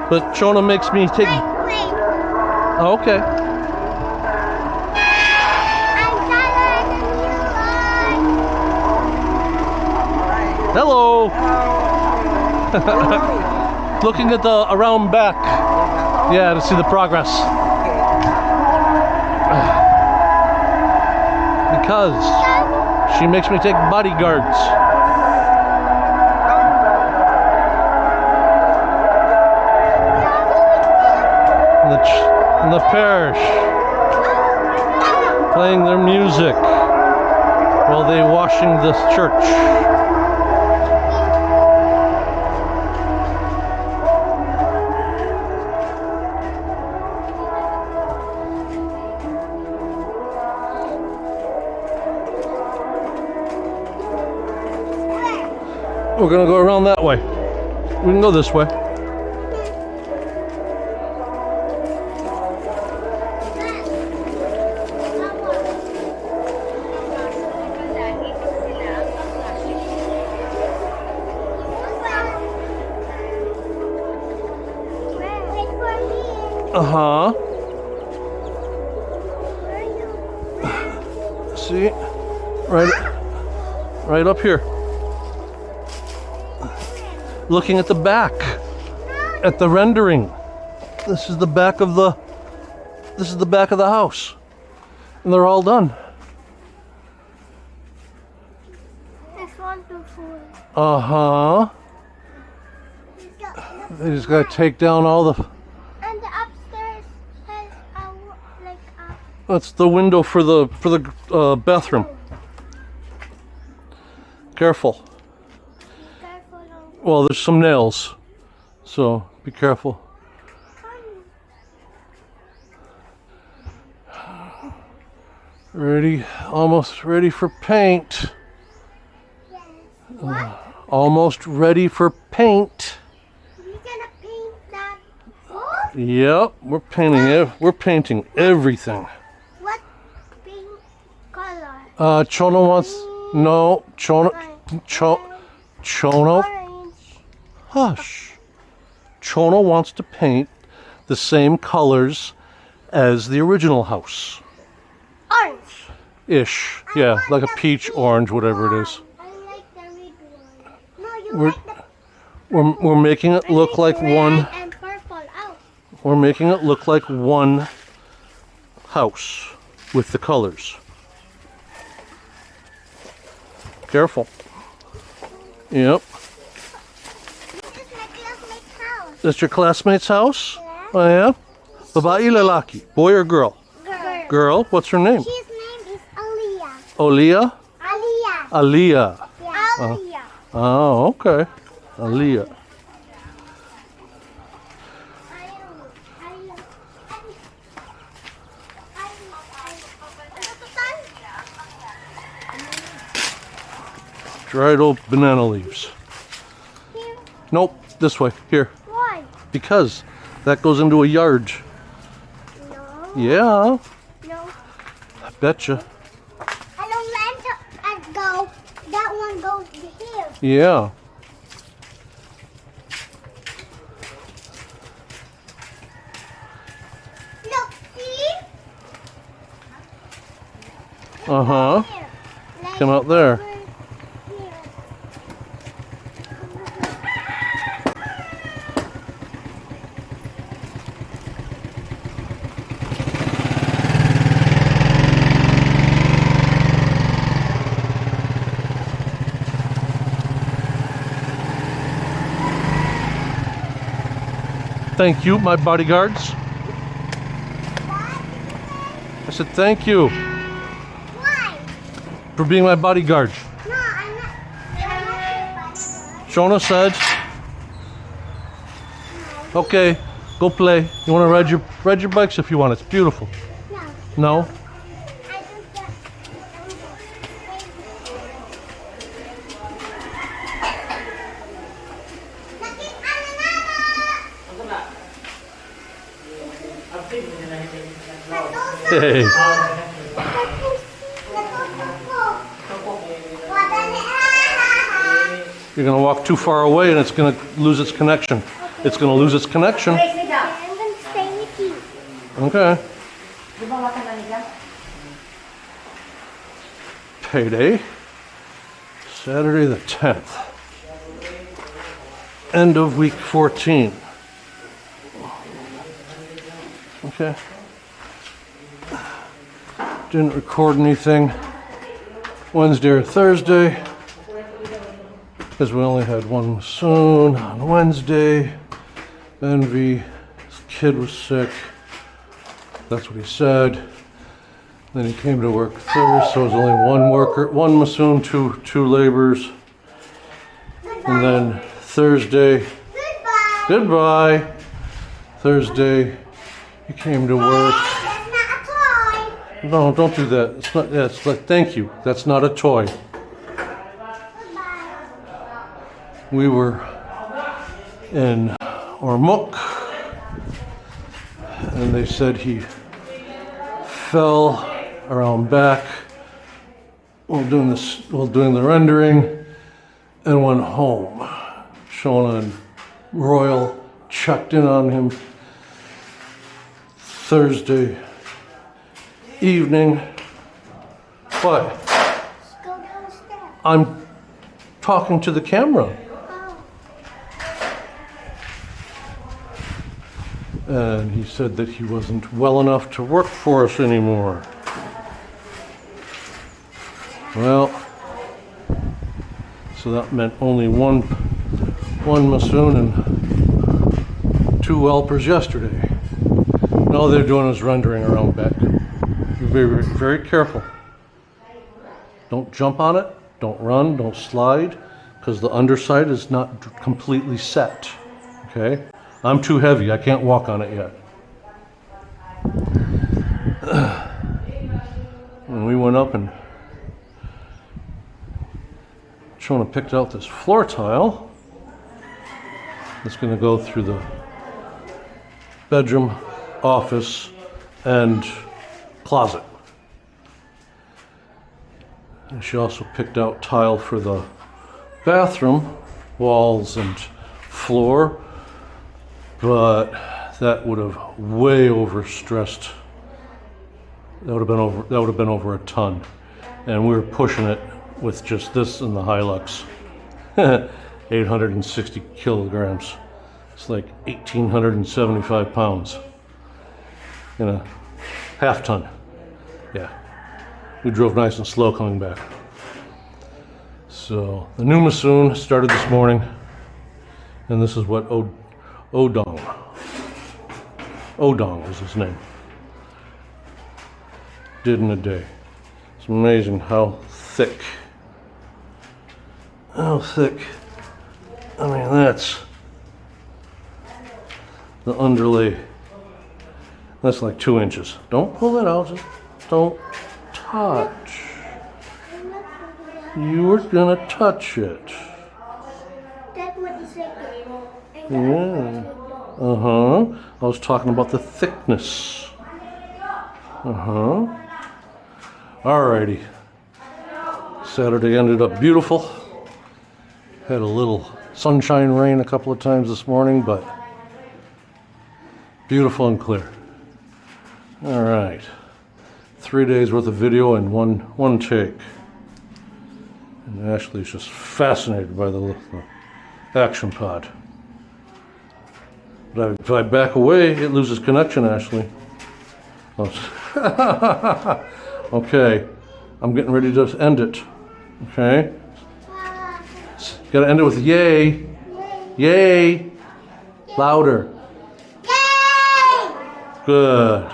But Shona makes me take... Wait. Oh, okay. I'm taller than you are. Hello. Looking at the around back. Yeah, to see the progress. Because she makes me take bodyguards. In the parish, playing their music while they washing this church. We're gonna go around that way. We can go this way. Uh-huh. See? Right up here. Looking at the back. At the rendering. This is the back of the house. And they're all done. That's wonderful. Uh-huh. They just gotta take down all the... And the upstairs has like a... That's the window for the bathroom. Careful. Well, there's some nails, so be careful. Ready? Almost ready for paint. Almost ready for paint. We're gonna paint that. Yep, we're painting everything. What pink color? Chono wants Chono. Orange. Hush. Chono wants to paint the same colors as the original house. Orange. Ish. Yeah, like a peach, orange, whatever it is. I like the red one. No, you like the We're making it look like one. and purple out. We're making it look like one house with the colors. Careful. Yep. This is my classmate's house. That's your classmate's house? Yeah. Oh yeah? Babae lalaki, boy or girl? Girl. Girl, what's her name? His name is Aliyah. Olea? Aliyah. Aliyah. Yeah. Aliyah. Oh, okay. Aliyah. Dried old banana leaves. Here. Nope, this way. Here. Why? Because that goes into a yard. No. Yeah, No. I betcha. I don't let it go. That one goes to here. Yeah. Look, see? Uh-huh. Here. Like Come out there. here. Thank you, my bodyguards. I said thank you Why? for being my bodyguard. No, I'm not. Shona said, okay, go play. You want to ride your bikes if you want. It's beautiful. No. No? I just got. Hey. You're going to walk too far away and it's going to lose its connection. it's going to lose its connection. I'm gonna stay with you. Okay. Payday. Saturday the 10th. End of week 14. Okay. Didn't record anything Wednesday or Thursday because we only had one Masoon on Wednesday. Envy, his kid was sick. That's what he said. Then he came to work Thursday, so it was only one worker, one Masoon, two laborers. And then Thursday, goodbye. Thursday, he came to work. That's not a toy. No, don't do that. It's not. Yeah, it's like, thank you. That's not a toy. We were in Ormuk, and they said he fell around back while doing the rendering, and went home. Showing on Royal checked in on him Thursday evening. What? Just go down the steps. I'm talking to the camera. And he said that he wasn't well enough to work for us anymore. Well, so that meant only one Masoon and 2 whelpers yesterday. And all they're doing is rendering around back. Be very, very careful. Don't jump on it, don't run, don't slide, because the underside is not completely set. Okay? I'm too heavy, I can't walk on it yet. And we went up and Shona picked out this floor tile that's going to go through the bedroom, office, and closet. And she also picked out tile for the bathroom, walls and floor. But that would have way overstressed. That would have been over a ton, and we were pushing it with just this and the Hilux. 860 kilograms. It's like 1,875 pounds in a half ton. Yeah, we drove nice and slow coming back. So the new Masoon started this morning, and this is what Odong is his name. Did in a day. It's amazing how thick. How thick. I mean, that's the underlay. That's like 2 inches. Don't pull that out. Just don't touch. You were gonna touch it. That's what he said. Yeah. Uh-huh. I was talking about the thickness. Uh-huh. Alrighty. Saturday ended up beautiful. Had a little sunshine rain a couple of times this morning, but beautiful and clear. Alright. 3 days worth of video in one take. And Ashley's just fascinated by the action pod. But if I back away, it loses connection, Ashley. Oh. Okay, I'm getting ready to end it. Okay? Gotta end it with yay. Yay. Louder. Yay! Good.